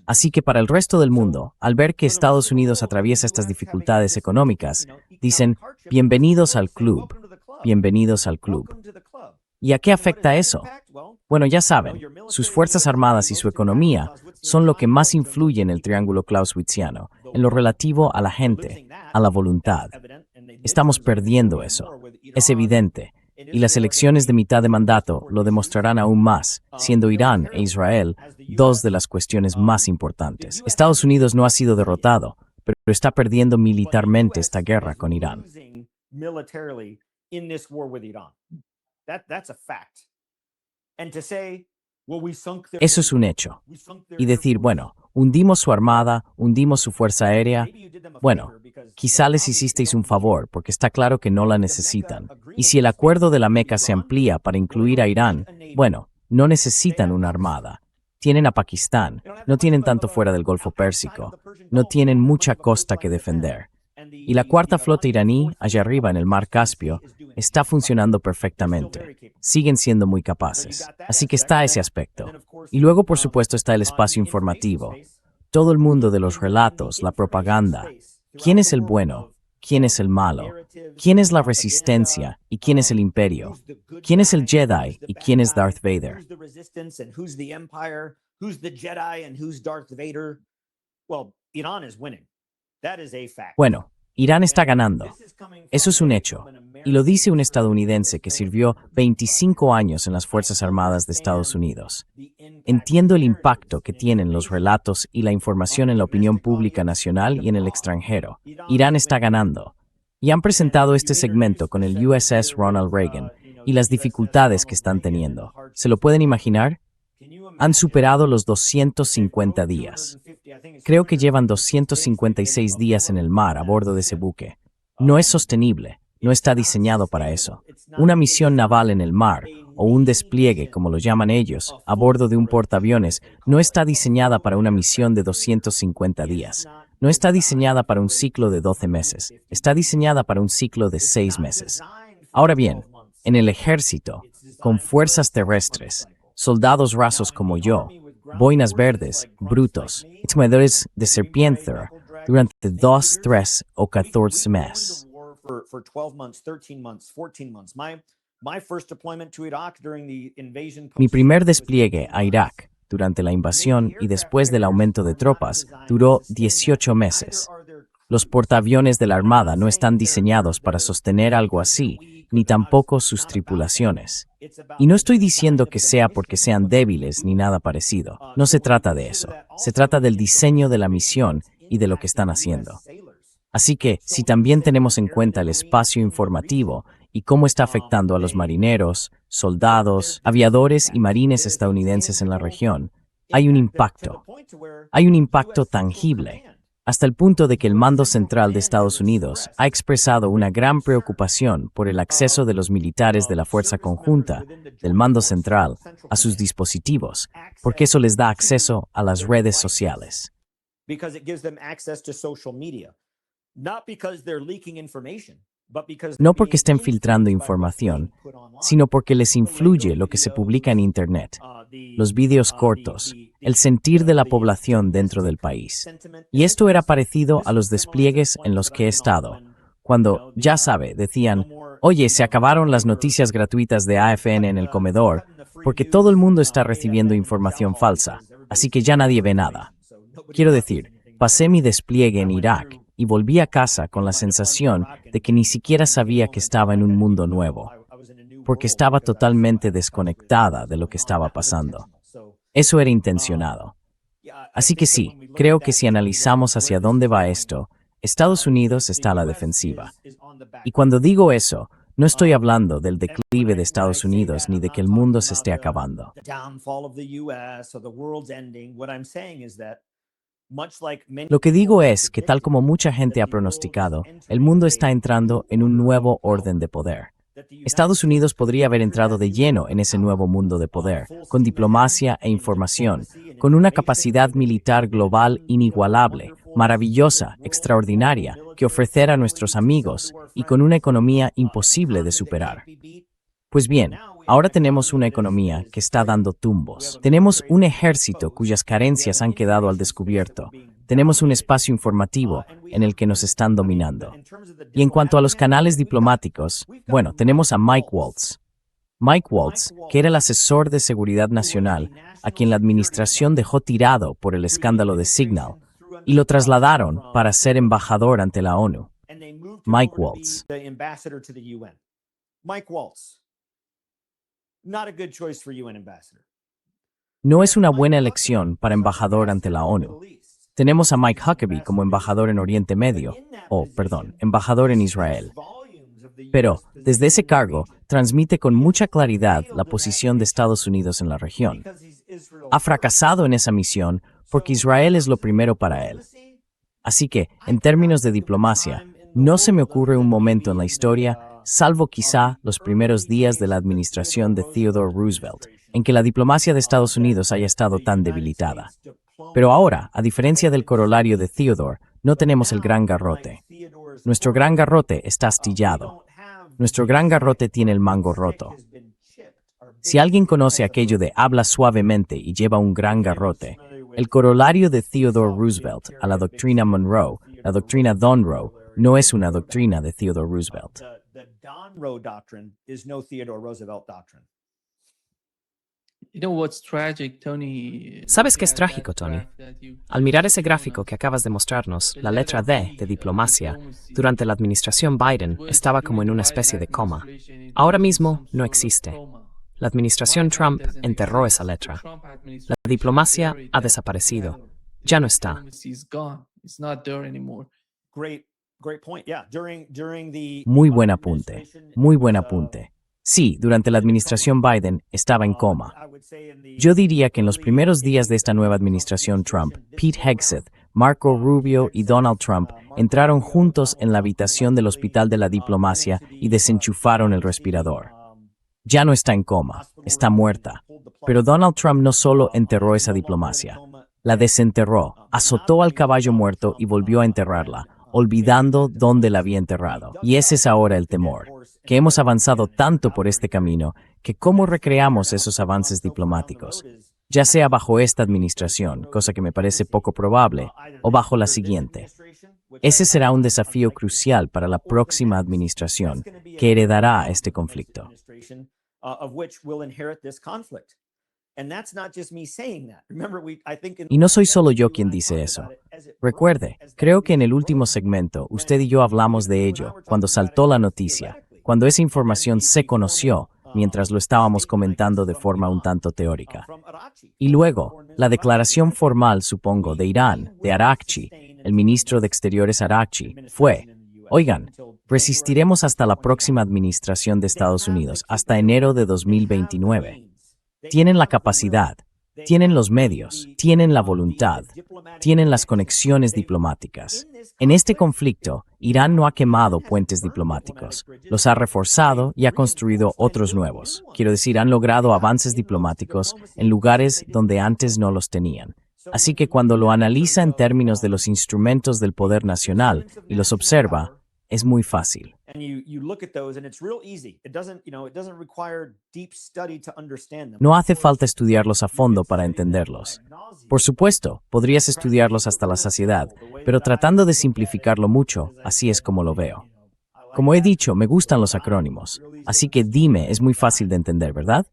Así que para el resto del mundo, al ver que Estados Unidos atraviesa estas dificultades económicas, dicen, bienvenidos al club, bienvenidos al club. ¿Y a qué afecta eso? Bueno, ya saben, sus Fuerzas Armadas y su economía son lo que más influye en el triángulo clausewitziano, en lo relativo a la gente, a la voluntad. Estamos perdiendo eso. Es evidente. Y las elecciones de mitad de mandato lo demostrarán aún más, siendo Irán e Israel dos de las cuestiones más importantes. Estados Unidos no ha sido derrotado, pero está perdiendo militarmente esta guerra con Irán. Eso es un hecho. Y decir, bueno, hundimos su armada, hundimos su fuerza aérea, bueno, quizá les hicisteis un favor, porque está claro que no la necesitan. Y si el acuerdo de la Meca se amplía para incluir a Irán, bueno, no necesitan una armada. Tienen a Pakistán, no tienen tanto fuera del Golfo Pérsico, no tienen mucha costa que defender. Y la cuarta flota iraní, allá arriba en el mar Caspio, está funcionando perfectamente. Siguen siendo muy capaces. Así que está ese aspecto. Y luego, por supuesto, está el espacio informativo. Todo el mundo de los relatos, la propaganda. ¿Quién es el bueno? ¿Quién es el malo? ¿Quién es la resistencia? ¿Y quién es el imperio? ¿Quién es el Jedi? ¿Y quién es Darth Vader? Bueno, Irán está ganando. Eso es un hecho. Y lo dice un estadounidense que sirvió 25 años en las Fuerzas Armadas de Estados Unidos. Entiendo el impacto que tienen los relatos y la información en la opinión pública nacional y en el extranjero. Irán está ganando. Y han presentado este segmento con el USS Ronald Reagan y las dificultades que están teniendo. ¿Se lo pueden imaginar? Han superado los 250 días. Creo que llevan 256 días en el mar a bordo de ese buque. No es sostenible, no está diseñado para eso. Una misión naval en el mar, o un despliegue, como lo llaman ellos, a bordo de un portaaviones, no está diseñada para una misión de 250 días. No está diseñada para un ciclo de 12 meses. Está diseñada para un ciclo de 6 meses. Ahora bien, en el ejército, con fuerzas terrestres, soldados rasos como yo, boinas verdes, brutos, exterminadores de serpiente, durante 2, 3 o 14 meses. Mi primer despliegue a Irak, durante la invasión y después del aumento de tropas, duró 18 meses. Los portaaviones de la Armada no están diseñados para sostener algo así, ni tampoco sus tripulaciones. Y no estoy diciendo que sea porque sean débiles ni nada parecido. No se trata de eso. Se trata del diseño de la misión y de lo que están haciendo. Así que, si también tenemos en cuenta el espacio informativo y cómo está afectando a los marineros, soldados, aviadores y marines estadounidenses en la región, hay un impacto. Hay un impacto tangible, hasta el punto de que el mando central de Estados Unidos ha expresado una gran preocupación por el acceso de los militares de la Fuerza Conjunta, del mando central, a sus dispositivos, porque eso les da acceso a las redes sociales. No porque estén filtrando información, sino porque les influye lo que se publica en Internet, los vídeos cortos, el sentir de la población dentro del país. Y esto era parecido a los despliegues en los que he estado, cuando, ya sabe, decían, oye, se acabaron las noticias gratuitas de AFN en el comedor, porque todo el mundo está recibiendo información falsa, así que ya nadie ve nada. Quiero decir, pasé mi despliegue en Irak y volví a casa con la sensación de que ni siquiera sabía que estaba en un mundo nuevo, porque estaba totalmente desconectada de lo que estaba pasando. Eso era intencionado. Así que sí, creo que si analizamos hacia dónde va esto, Estados Unidos está a la defensiva. Y cuando digo eso, no estoy hablando del declive de Estados Unidos ni de que el mundo se esté acabando. Lo que digo es que, tal como mucha gente ha pronosticado, el mundo está entrando en un nuevo orden de poder. Estados Unidos podría haber entrado de lleno en ese nuevo mundo de poder, con diplomacia e información, con una capacidad militar global inigualable, maravillosa, extraordinaria, que ofrecer a nuestros amigos y con una economía imposible de superar. Pues bien, ahora tenemos una economía que está dando tumbos. Tenemos un ejército cuyas carencias han quedado al descubierto. Tenemos un espacio informativo en el que nos están dominando. Y en cuanto a los canales diplomáticos, bueno, tenemos a Mike Waltz. Mike Waltz, que era el asesor de seguridad nacional, a quien la administración dejó tirado por el escándalo de Signal, y lo trasladaron para ser embajador ante la ONU. Mike Waltz. Mike Waltz. Not a good choice for UN ambassador. No es una buena elección para embajador ante la ONU. Tenemos a Mike Huckabee como embajador en Oriente Medio, embajador en Israel. Pero, desde ese cargo, transmite con mucha claridad la posición de Estados Unidos en la región. Ha fracasado en esa misión porque Israel es lo primero para él. Así que, en términos de diplomacia, no se me ocurre un momento en la historia, salvo quizá los primeros días de la administración de Theodore Roosevelt, en que la diplomacia de Estados Unidos haya estado tan debilitada. Pero ahora, a diferencia del corolario de Theodore, no tenemos el gran garrote. Nuestro gran garrote está astillado. Nuestro gran garrote tiene el mango roto. Si alguien conoce aquello de habla suavemente y lleva un gran garrote, el corolario de Theodore Roosevelt a la doctrina Monroe, la doctrina Monroe, no es una doctrina de Theodore Roosevelt. The Monroe Doctrine is no Theodore Roosevelt doctrine. ¿Sabes qué es trágico, Tony? Al mirar ese gráfico que acabas de mostrarnos, la letra D de diplomacia, durante la administración Biden, estaba como en una especie de coma. Ahora mismo no existe. La administración Trump enterró esa letra. La diplomacia ha desaparecido. Ya no está. Muy buen apunte. Muy buen apunte. Sí, durante la administración Biden estaba en coma. Yo diría que en los primeros días de esta nueva administración Trump, Pete Hegseth, Marco Rubio y Donald Trump entraron juntos en la habitación del Hospital de la Diplomacia y desenchufaron el respirador. Ya no está en coma, está muerta. Pero Donald Trump no solo enterró esa diplomacia, la desenterró, azotó al caballo muerto y volvió a enterrarla, olvidando dónde la había enterrado. Y ese es ahora el temor, que hemos avanzado tanto por este camino que cómo recreamos esos avances diplomáticos, ya sea bajo esta administración, cosa que me parece poco probable, o bajo la siguiente. Ese será un desafío crucial para la próxima administración que heredará este conflicto. Y no soy solo yo quien dice eso. Recuerde, creo que en el último segmento usted y yo hablamos de ello, cuando saltó la noticia, cuando esa información se conoció, mientras lo estábamos comentando de forma un tanto teórica. Y luego, la declaración formal, supongo, de Irán, de Araghchi, el ministro de Exteriores Araghchi, fue: oigan, resistiremos hasta la próxima administración de Estados Unidos, hasta enero de 2029. Tienen la capacidad, tienen los medios, tienen la voluntad, tienen las conexiones diplomáticas. En este conflicto, Irán no ha quemado puentes diplomáticos, los ha reforzado y ha construido otros nuevos. Quiero decir, han logrado avances diplomáticos en lugares donde antes no los tenían. Así que cuando lo analiza en términos de los instrumentos del poder nacional y los observa, es muy fácil. No hace falta estudiarlos a fondo para entenderlos. Por supuesto, podrías estudiarlos hasta la saciedad, pero tratando de simplificarlo mucho, así es como lo veo. Como he dicho, me gustan los acrónimos, así que DIME es muy fácil de entender, ¿verdad?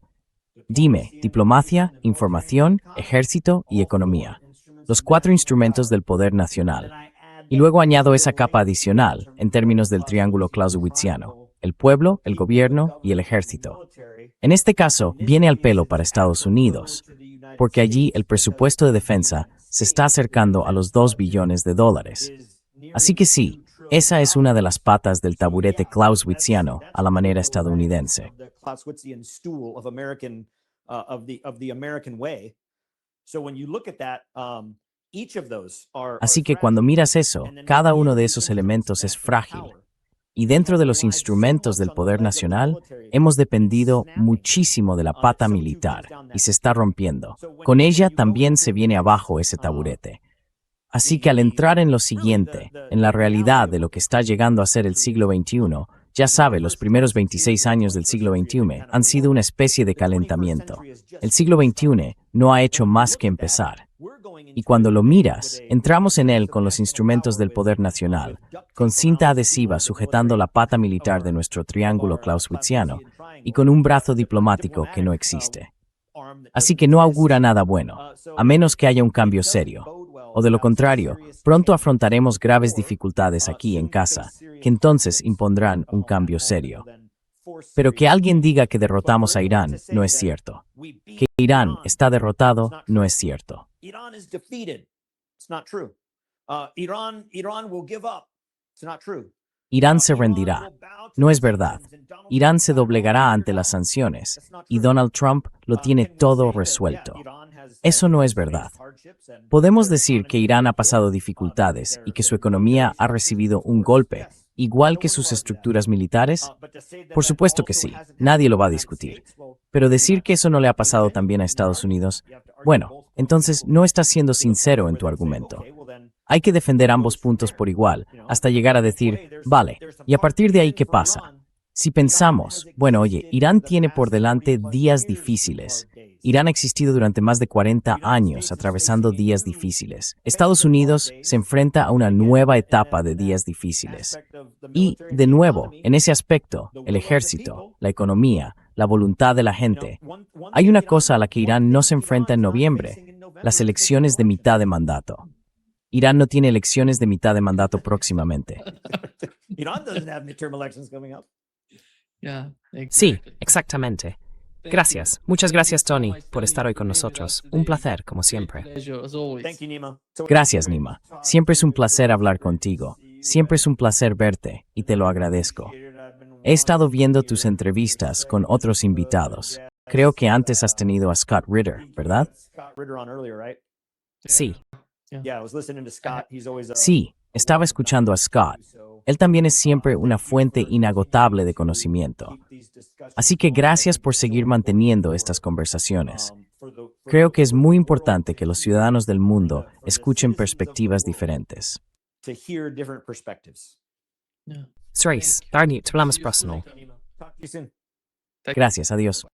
DIME, diplomacia, información, ejército y economía. Los 4 instrumentos del poder nacional. Y luego añado esa capa adicional, en términos del triángulo clausewitziano, el pueblo, el gobierno y el ejército. En este caso, viene al pelo para Estados Unidos, porque allí el presupuesto de defensa se está acercando a los $2 billones. Así que sí, esa es una de las patas del taburete clausewitziano a la manera estadounidense. Así que cuando miras eso, cada uno de esos elementos es frágil. Y dentro de los instrumentos del poder nacional, hemos dependido muchísimo de la pata militar y se está rompiendo. Con ella también se viene abajo ese taburete. Así que al entrar en lo siguiente, en la realidad de lo que está llegando a ser el siglo XXI, ya sabe, los primeros 26 años del siglo XXI han sido una especie de calentamiento. El siglo XXI no ha hecho más que empezar. Y cuando lo miras, entramos en él con los instrumentos del poder nacional, con cinta adhesiva sujetando la pata militar de nuestro triángulo clausewitziano y con un brazo diplomático que no existe. Así que no augura nada bueno, a menos que haya un cambio serio. O de lo contrario, pronto afrontaremos graves dificultades aquí en casa, que entonces impondrán un cambio serio. Pero que alguien diga que derrotamos a Irán no es cierto. Que Irán está derrotado no es cierto. Iran is defeated. It's not true. Iran will give up. It's not true. Irán se rendirá. No es verdad. Irán se doblegará ante las sanciones y Donald Trump lo tiene todo resuelto. Eso no es verdad. Podemos decir que Irán ha pasado dificultades y que su economía ha recibido un golpe, igual que sus estructuras militares. Por supuesto que sí, nadie lo va a discutir. Pero decir que eso no le ha pasado también a Estados Unidos, bueno, entonces no estás siendo sincero en tu argumento. Hay que defender ambos puntos por igual, hasta llegar a decir, vale, ¿y a partir de ahí qué pasa? Si pensamos, bueno, oye, Irán tiene por delante días difíciles. Irán ha existido durante más de 40 años atravesando días difíciles. Estados Unidos se enfrenta a una nueva etapa de días difíciles. Y, de nuevo, en ese aspecto, el ejército, la economía, la voluntad de la gente. Hay una cosa a la que Irán no se enfrenta en noviembre, las elecciones de mitad de mandato. Irán no tiene elecciones de mitad de mandato próximamente. Iran doesn't have midterm elections coming up. Yeah, Sí, exactly. exactamente. Gracias. Muchas gracias, Tony, por estar hoy con nosotros. Un placer, como siempre. Pleasure, as always. Thank you, Nima. Gracias, Nima. Siempre es un placer hablar contigo. Siempre es un placer verte, y te lo agradezco. He estado viendo tus entrevistas con otros invitados. Creo que antes has tenido a Scott Ritter, ¿verdad? Scott Ritter on earlier, right? Sí. Yeah, I was listening to Scott. He's always Sí, estaba escuchando a Scott. Él también es siempre una fuente inagotable de conocimiento. Así que gracias por seguir manteniendo estas conversaciones. Creo que es muy importante que los ciudadanos del mundo escuchen perspectivas diferentes. to hear different perspectives. Yeah. Trace, Darnie, te hablamos próximo. Talk to you soon. Gracias, adiós.